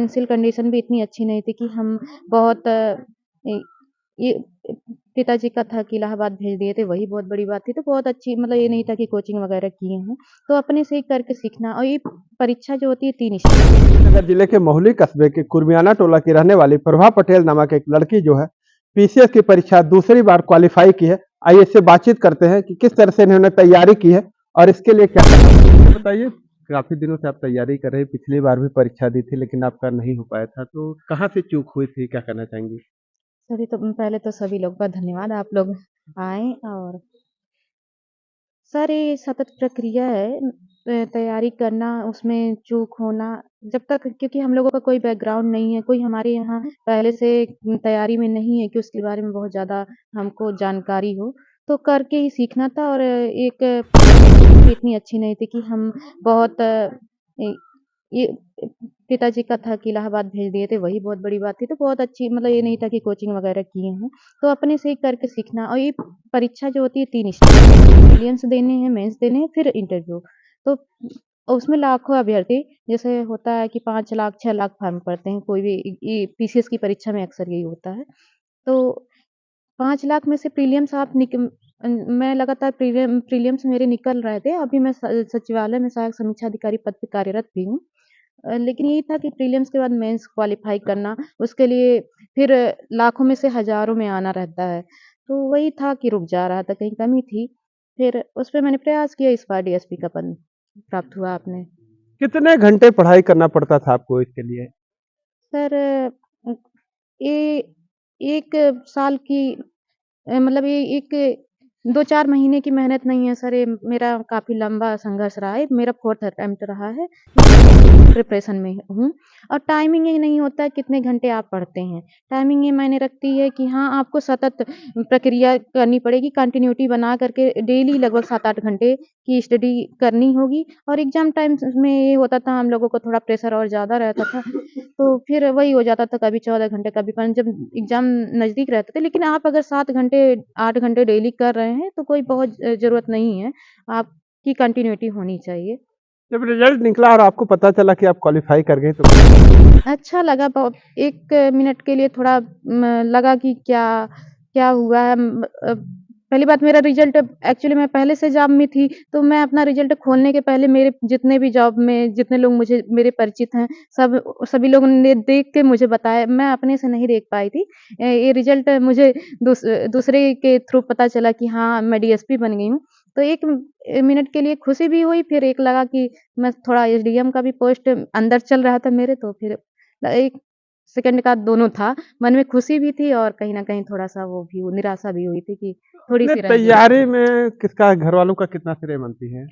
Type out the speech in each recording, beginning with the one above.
Financial condition भी इतनी अच्छी नहीं थी कि हम बहुत ये पिताजी का था कि इलाहाबाद भेज दिए थे, वही बहुत बड़ी बात थी। तो बहुत अच्छी मतलब ये नहीं था कि कोचिंग वगैरह किए हों, तो अपने से ही करके सीखना और ये परीक्षा जो होती है 3 स्टेज। नगर जिले के मोहली कस्बे के कुर्मियाना टोला की रहने वाली प्रभा पटेल नामक एक लड़की जो है पीसीएस की परीक्षा दूसरी बार क्वालिफाई की है। आइए इससे बातचीत करते हैं कि किस तरह से इन्होंने तैयारी की है और इसके लिए क्या करना है। ये बताइए, काफी दिनों से आप तैयारी कर रहे हैं, पिछली बार भी परीक्षा दी थी लेकिन आपका नहीं हो पाया था, तो कहाँ से चूक हुई थी, क्या करना चाहेंगी? पहले तो सभी लोग का धन्यवाद आप लोग आए और सर ये सतत प्रक्रिया है तैयारी करना, उसमें चूक होना जब तक क्योंकि हम लोगों का कोई बैकग्राउंड नहीं है, कोई हमारे यहाँ पहले से तैयारी में नहीं है कि उसके बारे में बहुत ज़्यादा हमको जानकारी हो, तो करके ही सीखना था और एक भी इतनी अच्छी नहीं थी कि हम बहुत ये पिताजी का था कि इलाहाबाद भेज दिए थे, वही बहुत बड़ी बात थी। तो बहुत अच्छी मतलब ये नहीं था कि कोचिंग वगैरह किए हों, तो अपने से ही करके सीखना और ये परीक्षा जो होती है 3 स्टेज प्रीलिम्स देने हैं, मेंस देने हैं, फिर इंटरव्यू। तो उसमें लाखों अभ्यर्थी जैसे होता है कि 5 लाख, 6 लाख फॉर्म पड़ते हैं, कोई भी ये पीसीएस की परीक्षा में अक्सर यही होता है। तो 5 लाख में से प्रीलिम्स मैं लगातार प्रीलिम्स मेरे निकल रहे थे। अभी मैं सचिवालय में सहायक समीक्षा अधिकारी पद पे कार्यरत भी हूँ। लेकिन यही था कि प्रीलिम्स के बाद मेंस क्वालीफाई करना, उसके लिए फिर लाखों में से हज़ारों में आना रहता है। तो वही था कि रुक जा रहा था, कहीं कमी थी। फिर उस पे मैंने प्रयास किया, इस बार डीएसपी का पद प्राप्त हुआ आपने। कितने घंटे पढ़ाई करना पड़ता था आपको इसके लिए? सर ये 1 साल की मतलब ये एक 2-4 महीने की मेहनत नहीं है सर, ये मेरा काफ़ी लंबा संघर्ष रहा है। मेरा 4th अटेम्प्ट रहा है। प्रिपरेशन में हूँ और टाइमिंग ये नहीं होता है कितने घंटे आप पढ़ते हैं। टाइमिंग ये मायने रखती है कि हाँ, आपको सतत प्रक्रिया करनी पड़ेगी, कंटिन्यूटी बना करके डेली लगभग 7-8 घंटे की स्टडी करनी होगी और एग्ज़ाम टाइम्स में ये होता था हम लोगों को थोड़ा प्रेशर और ज़्यादा रहता था। तो फिर वही हो जाता था कभी 14 घंटे, कभी 5 जब एग्ज़ाम नज़दीक रहते थे। लेकिन आप अगर 7 घंटे, 8 घंटे डेली कर रहे हैं तो कोई बहुत ज़रूरत नहीं है। आपकी कंटिन्यूटी होनी चाहिए। जब रिजल्ट निकला और आपको पता चला कि आप क्वालिफाई कर गए तो? अच्छा लगा 1 मिनट के लिए थोड़ा लगा कि क्या क्या हुआ है पहली बात मेरा रिज़ल्ट एक्चुअली मैं पहले से जॉब में थी, तो मैं अपना रिज़ल्ट खोलने के पहले मेरे जितने भी जॉब में जितने लोग मुझे मेरे परिचित हैं, सभी लोगों ने देख के मुझे बताया, मैं अपने से नहीं देख पाई थी। ये रिज़ल्ट मुझे दूसरे के थ्रू पता चला कि हाँ, मैं डीएसपी बन गई हूँ। तो 1 मिनट के लिए खुशी भी हुई, फिर एक लगा कि मैं थोड़ा एसडीएम का भी पोस्ट अंदर चल रहा था मेरे, तो फिर 1 सेकंड का दोनों था। मन में खुशी भी थी और कहीं न कहीं थोड़ा-सा वो भी निराशा भी हुई थी कि अपने थोड़ी-सी रह गई। तैयारी में किसका, घर वालों का कितना श्रेय मानती हैं?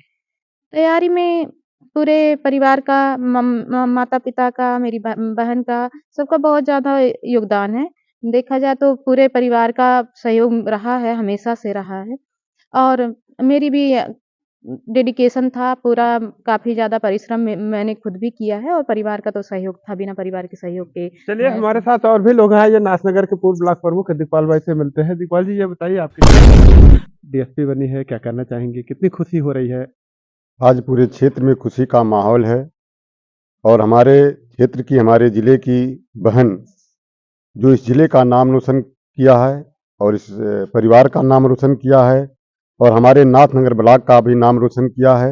तैयारी में पूरे परिवार का माता-पिता का, मेरी बहन का, सबका बहुत ज़्यादा योगदान है। देखा जाए तो पूरे परिवार का सहयोग रहा है, हमेशा से रहा है और मेरी भी डेडिकेशन था पूरा, काफ़ी ज़्यादा परिश्रम मैंने खुद भी किया है और परिवार का तो सहयोग था, बिना परिवार के सहयोग के चलिए, मैं हमारे ऐसे साथ और भी लोग हैं, ये नाथनगर के पूर्व ब्लॉक प्रमुख दीपाल भाई से मिलते हैं। दीपाल जी, ये बताइए, आपकी डीएसपी बनी है, क्या करना चाहेंगे, कितनी खुशी हो रही है? आज पूरे क्षेत्र में खुशी का माहौल है और हमारे क्षेत्र की, हमारे ज़िले की बहन जो इस ज़िले का नाम रोशन किया है और इस परिवार का नाम रोशन किया है और हमारे नाथनगर ब्लॉक का भी नाम रोशन किया है।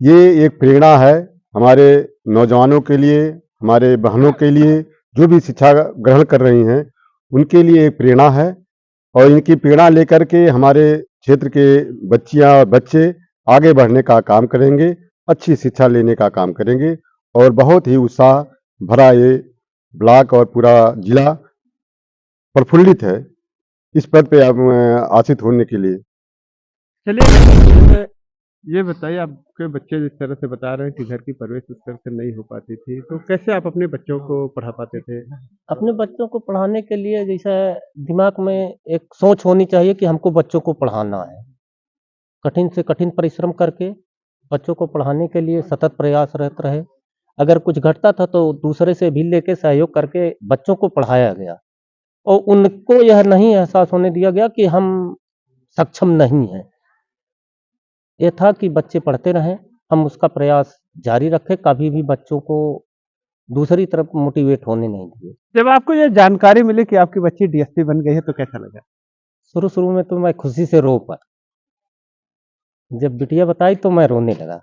ये एक प्रेरणा है हमारे नौजवानों के लिए, हमारे बहनों के लिए, जो भी शिक्षा ग्रहण कर रही हैं, उनके लिए एक प्रेरणा है और इनकी प्रेरणा लेकर के हमारे क्षेत्र के बच्चियाँ और बच्चे आगे बढ़ने का काम करेंगे, अच्छी शिक्षा लेने का काम करेंगे और बहुत ही उत्साह भरा ये ब्लॉक और पूरा जिला प्रफुल्लित है इस पद पे आप आसीन होने के लिए। चलिए, जैसे ये बताइए, आपके बच्चे जिस तरह से बता रहे हैं कि घर की परवरिश उस तरह से नहीं हो पाती थी, तो कैसे आप अपने बच्चों को पढ़ा पाते थे? अपने बच्चों को पढ़ाने के लिए जैसे दिमाग में एक सोच होनी चाहिए कि हमको बच्चों को पढ़ाना है। कठिन से कठिन परिश्रम करके बच्चों को पढ़ाने के लिए सतत प्रयासरत रहे। अगर कुछ घटता था तो दूसरे से भी लेके सहयोग करके बच्चों को पढ़ाया गया और उनको यह नहीं एहसास होने दिया गया कि हम सक्षम नहीं हैं। ये था कि बच्चे पढ़ते रहें, हम उसका प्रयास जारी रखें, कभी भी बच्चों को दूसरी तरफ मोटिवेट होने नहीं दिए। जब आपको ये जानकारी मिली कि आपकी बच्ची डीएसपी बन गई है तो कैसा लगा? शुरू-शुरू में तो मैं खुशी से रो पड़ा। जब बिटिया बताई तो मैं रोने लगा।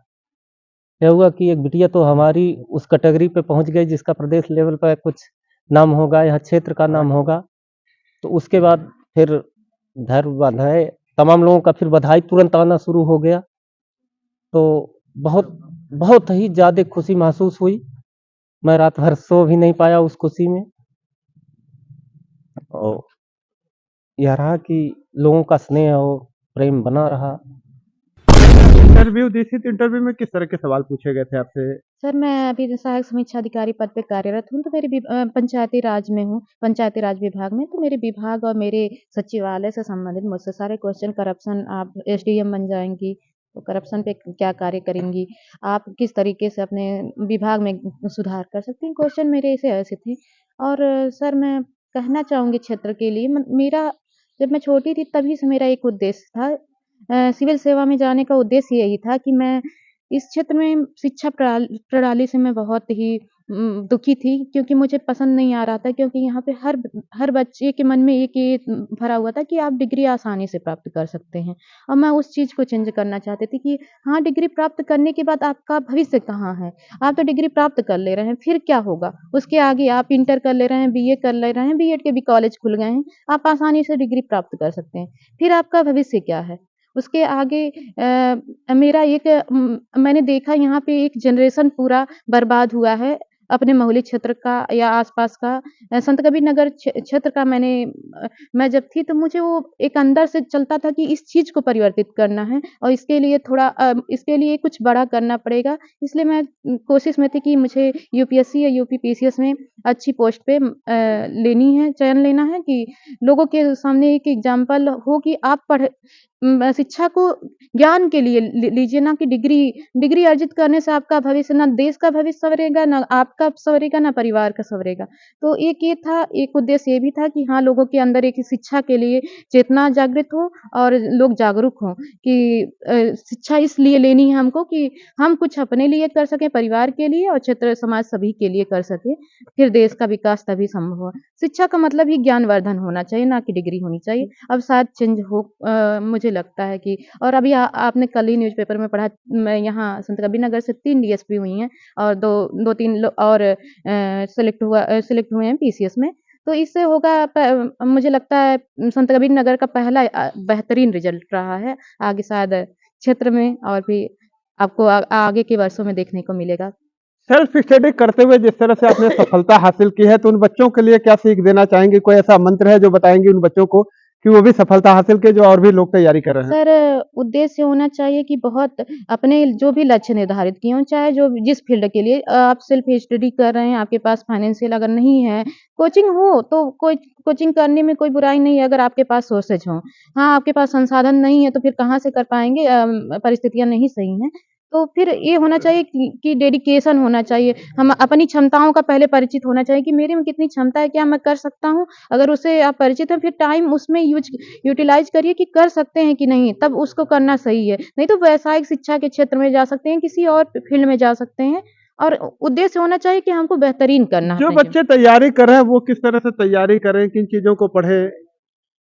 क्या हुआ कि एक बिटिया तो हमारी उस कैटेगरी पे पहुँच गई जिसका प्रदेश लेवल पे कुछ नाम होगा या क्षेत्र का नाम होगा। तो उसके बाद फिर धैर्य बंधाए, तमाम लोगों का फिर बधाई तुरंत आना शुरू हो गया। तो बहुत बहुत ही ज़्यादा खुशी महसूस हुई। मैं रात भर सो भी नहीं पाया उस खुशी में। और यह रहा कि लोगों का स्नेह और प्रेम बना रहा। इंटरव्यू दी थी तो इंटरव्यू में किस तरह के सवाल पूछे गए थे आपसे? सर, मैं अभी सहायक समीक्षा अधिकारी पद पे कार्यरत हूँ, तो मेरे पंचायती राज में हूँ, पंचायती राज विभाग में। तो मेरे विभाग और मेरे सचिवालय से संबंधित मुझसे सारे क्वेश्चन करप्शन, आप एसडीएम बन जाएँगी, तो करप्शन पे क्या कार्य करेंगी? आप किस तरीके से अपने विभाग में सुधार कर सकती हैं? क्वेश्चन मेरे ऐसे थे। और सर, मैं कहना चाहूँगी क्षेत्र के लिए मेरा जब मैं छोटी थी तभी से मेरा एक उद्देश्य था। सिविल सेवा में जाने का उद्देश्य यही था कि मैं इस क्षेत्र में शिक्षा प्रणाली से मैं बहुत ही दुखी थी, क्योंकि मुझे पसंद नहीं आ रहा था, क्योंकि यहाँ पे हर बच्चे के मन में एक ये भरा हुआ था कि आप डिग्री आसानी से प्राप्त कर सकते हैं। और मैं उस चीज़ को चेंज करना चाहती थी कि हाँ, डिग्री प्राप्त करने के बाद आपका भविष्य कहाँ है? आप तो डिग्री प्राप्त कर ले रहे हैं, फिर क्या होगा? उसके आगे आप इंटर कर ले रहे हैं, बीए कर ले रहे हैं, बीएड के भी कॉलेज खुल गए हैं, आप आसानी से डिग्री प्राप्त कर सकते हैं। फिर आपका भविष्य क्या है? उसके आगे मेरा एक मैंने देखा यहाँ पे एक जनरेशन पूरा बर्बाद हुआ है, अपने महुली क्षेत्र का या आस-पास का। संत कबीर नगर क्षेत्र का मैं जब थी तो मुझे वो एक अंदर से चलता था कि इस चीज़ को परिवर्तित करना है और इसके लिए कुछ बड़ा करना पड़ेगा। इसलिए मैं कोशिश में थी कि मुझे यूपीएससी या यूपी पीसीएस में अच्छी पोस्ट पे लेनी है, चयन लेना है कि लोगों के सामने एक एग्ज़ाम्पल हो कि आप शिक्षा को ज्ञान के लिए लीजिए, ना कि डिग्री अर्जित करने से आपका भविष्य, ना देश का भविष्य संवरेगा, ना आपका संवरेगा, ना परिवार का संवरेगा। तो एक उद्देश्य ये भी था कि हाँ, लोगों के अंदर एक शिक्षा के लिए चेतना जागृत हो और लोग जागरूक हों कि शिक्षा इसलिए लेनी है हमको कि हम कुछ अपने लिए कर सकें, परिवार के लिए और क्षेत्र समाज सभी के लिए कर सकें, फिर देश का विकास तभी संभव है। शिक्षा का मतलब ही ज्ञानवर्धन होना चाहिए, ना कि डिग्री होनी चाहिए। अब शायद चेंज हो, मुझे लगता है कि और अभी आपने कल ही न्यूज़पेपर में पढ़ा, मैं यहाँ संत कबीर नगर से 3 डीएसपी हुई हैं और 2-3 और सेलेक्ट हुए हैं पीसीएस में। तो इससे होगा मुझे लगता है संत कबीर नगर का पहला बेहतरीन रिज़ल्ट रहा है। आगे शायद क्षेत्र में और भी आपको आगे के वर्षों में देखने को मिलेगा। सेल्फ स्टडी करते हुए जिस तरह से आपने सफलता हासिल की है, तो उन बच्चों के लिए क्या सीख देना चाहेंगे? कोई ऐसा मंत्र है जो बताएँगे उन बच्चों को कि वो भी सफलता हासिल के जो और भी लोग तैयारी कर रहे हैं? सर, उद्देश्य होना चाहिए कि बहुत अपने जो भी लक्ष्य निर्धारित किए हों, चाहे जो जिस फ़ील्ड के लिए आप सेल्फ स्टडी कर रहे हैं, आपके पास फाइनेंशियल अगर नहीं है, कोचिंग हो तो कोचिंग करने में कोई बुराई नहीं है अगर आपके पास सोर्सेज़ हों। हाँ, आपके पास संसाधन नहीं है तो फिर कहाँ से कर पाएँगे, परिस्थितियाँ नहीं सही हैं। तो फिर ये होना चाहिए कि डेडिकेशन होना चाहिए। हम अपनी क्षमताओं का पहले परिचित होना चाहिए कि मेरे में कितनी क्षमता है, क्या मैं कर सकता हूँ? अगर उससे आप परिचित हैं, फिर टाइम उसमें यूटिलाइज़ करिए कि कर सकते हैं कि नहीं, तब उसको करना सही है। नहीं तो व्यावसायिक शिक्षा के क्षेत्र में जा सकते हैं, किसी और फ़ील्ड में जा सकते हैं और उद्देश्य होना चाहिए कि हमको बेहतरीन करना है जो अपने जीवन। बच्चे तैयारी कर रहे हैं, वो किस तरह से तैयारी करें, किन चीज़ों को पढ़ें?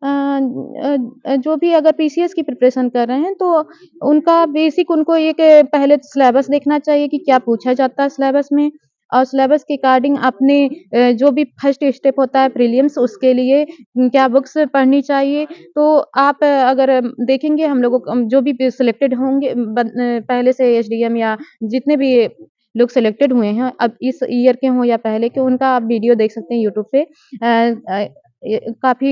जो भी अगर पीसीएस की प्रिपरेशन कर रहे हैं, तो उनका बेसिक उनको एक पहले सिलेबस देखना चाहिए कि क्या पूछा जाता है सिलेबस में और सिलेबस के अकॉर्डिंग अपने जो भी फर्स्ट स्टेप होता है प्रीलिम्स, उसके लिए क्या बुक्स पढ़नी चाहिए। तो आप अगर देखेंगे हम लोगों को जो भी सिलेक्टेड होंगे पहले से एसडीएम या जितने भी लोग सिलेक्टेड हुए हैं, अब इस ईयर के हों या पहले के, उनका आप वीडियो देख सकते हैं यूट्यूब पे। काफ़ी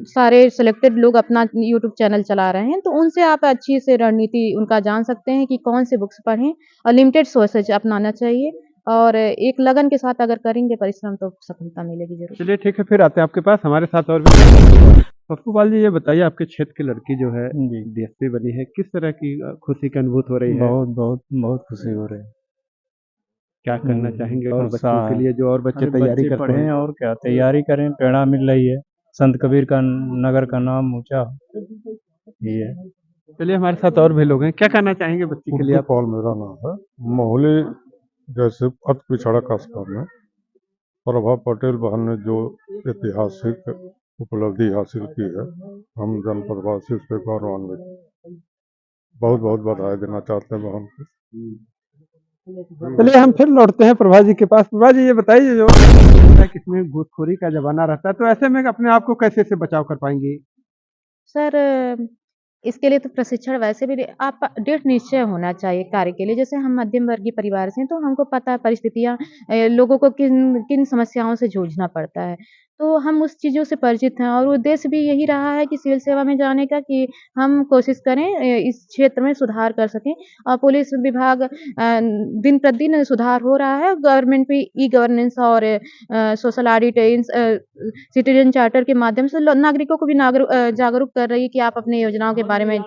सारे सिलेक्टेड लोग अपना यूट्यूब चैनल चला रहे हैं, तो उनसे आप अच्छी से रणनीति उनका जान सकते हैं कि कौन से बुक्स पढ़ें और लिमिटेड सोर्सेज अपनाना चाहिए और एक लगन के साथ अगर करेंगे परिश्रम तो सफलता मिलेगी ज़रूर। चलिए ठीक है, फिर आते हैं आपके पास, हमारे साथ और भी पप्पू पाल जी, ये बताइए आपके क्षेत्र की लड़की जो है जी, डीएसपी बनी है, किस तरह की खुशी की अनुभूति हो रही है? बहुत बहुत बहुत खुशी हो रही है। क्या करना चाहेंगे और बच्चों उत्साह के है। लिए जो और बच्चे अरे तैयारी बच्चे करते पढ़ें हैं? और क्या तैयारी करें, प्रेरणा मिल रही है। संत कबीर का नगर का नाम ऊँचा हो, ये है। चलिए हमारे साथ और भी लोग हैं, क्या कहना चाहेंगे बच्ची के लिए उर्दू आप? पाल मेरा नाम है। मोहले जैसे अति पिछड़ा कास्ट में प्रभा पटेल बहन ने जो ऐतिहासिक उपलब्धि हासिल की है, हम जनपद वासी उस पर गौरवान्वित हैं। बहुत बहुत बधाई देना चाहते हैं बहन को। चलिए हम फिर लौटते हैं प्रभा जी के पास। प्रभा जी ये बताइए, जो होता है कि इसमें घूसखोरी का जमाना रहता है, तो ऐसे में अपने आप को कैसे से बचाव कर पाएंगी? सर, इसके लिए तो प्रशिक्षण वैसे भी आप दृढ़ निश्चय होना चाहिए कार्य के लिए। जैसे हम मध्यम वर्गीय परिवार से हैं, तो हमको पता है परिस्थितियाँ लोगों को किन किन समस्याओं से जूझना पड़ता है। तो हम उस चीज़ों से परिचित हैं और उद्देश्य भी यही रहा है कि सिविल सेवा में जाने का कि हम कोशिश करें इस क्षेत्र में सुधार कर सकें। और पुलिस विभाग दिन प्रतिदिन सुधार हो रहा है। गवर्नमेंट भी ई-गवर्नेंस और सोशल ऑडिट सिटीजन चार्टर के माध्यम से नागरिकों को भी जागरूक कर रही है कि आप अपनी योजनाओं के बारे में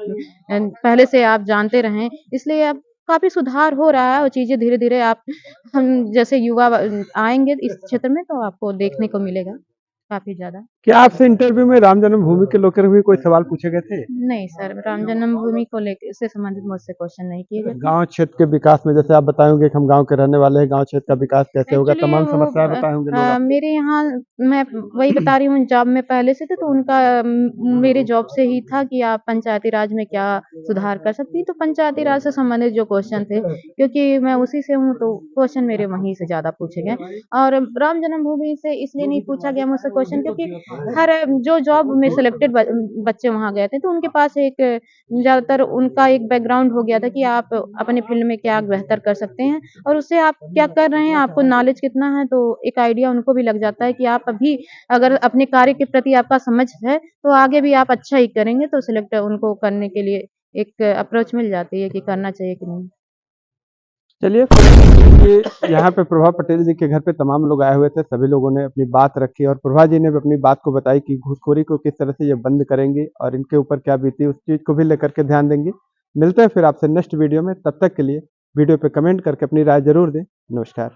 पहले से आप जानते रहें। इसलिए अब काफ़ी सुधार हो रहा है और चीज़ें धीरे-धीरे आप हम जैसे युवा आएँगे इस क्षेत्र में तो आपको देखने को मिलेगा काफ़ी ज़्यादा। क्या आपसे इंटरव्यू में राम जन्मभूमि के लेकर भी कोई सवाल पूछे गए थे? नहीं सर, राम जन्मभूमि को लेके से संबंधित मुझसे क्वेश्चन नहीं किए गए थे। गाँव क्षेत्र के विकास में जैसे आप बताए होंगे कि हम गाँव के रहने वाले हैं, गाँव क्षेत्र का विकास कैसे होगा, एक्चुअली तमाम वो समस्याएं बताए होंगे लोग आपको। मेरे यहाँ मैं वही बता रही हूँ जॉब में पहले से थे तो उनका मेरे जॉब से ही था कि आप पंचायती राज में क्या सुधार कर सकती हैं, तो पंचायती राज से संबंधित जो क्वेश्चन थे क्योंकि मैं उसी से हूँ तो क्वेश्चन मेरे वहीं से ज़्यादा पूछे गए। और राम जन्मभूमि से इसलिए नहीं पूछा गया मुझसे क्वेश्चन क्योंकि हर जो जॉब में सिलेक्टेड बच्चे वहाँ गए थे तो उनके पास एक ज़्यादातर उनका एक बैकग्राउंड हो गया था कि आप अपने फील्ड में क्या बेहतर कर सकते हैं और उससे आप क्या कर रहे हैं, आपको नॉलेज कितना है, तो एक आइडिया उनको भी लग जाता है कि आप अभी अगर अपने कार्य के प्रति आपका समझ है, तो आगे भी आप अच्छा ही करेंगे, तो सिलेक्ट उनको करने के लिए एक अप्रोच मिल जाती है कि करना चाहिए कि नहीं। चलिए कि यहाँ पे प्रभा पटेल जी के घर पे तमाम लोग आए हुए थे, सभी लोगों ने अपनी बात रखी और प्रभा जी ने भी अपनी बात को बताई कि घूसखोरी को किस तरह से ये बंद करेंगे और इनके ऊपर क्या बीती उस चीज़ को भी लेकर के ध्यान देंगे। मिलते हैं फिर आपसे नेक्स्ट वीडियो में, तब तक के लिए वीडियो पे कमेंट करके अपनी राय ज़रूर दें। नमस्कार।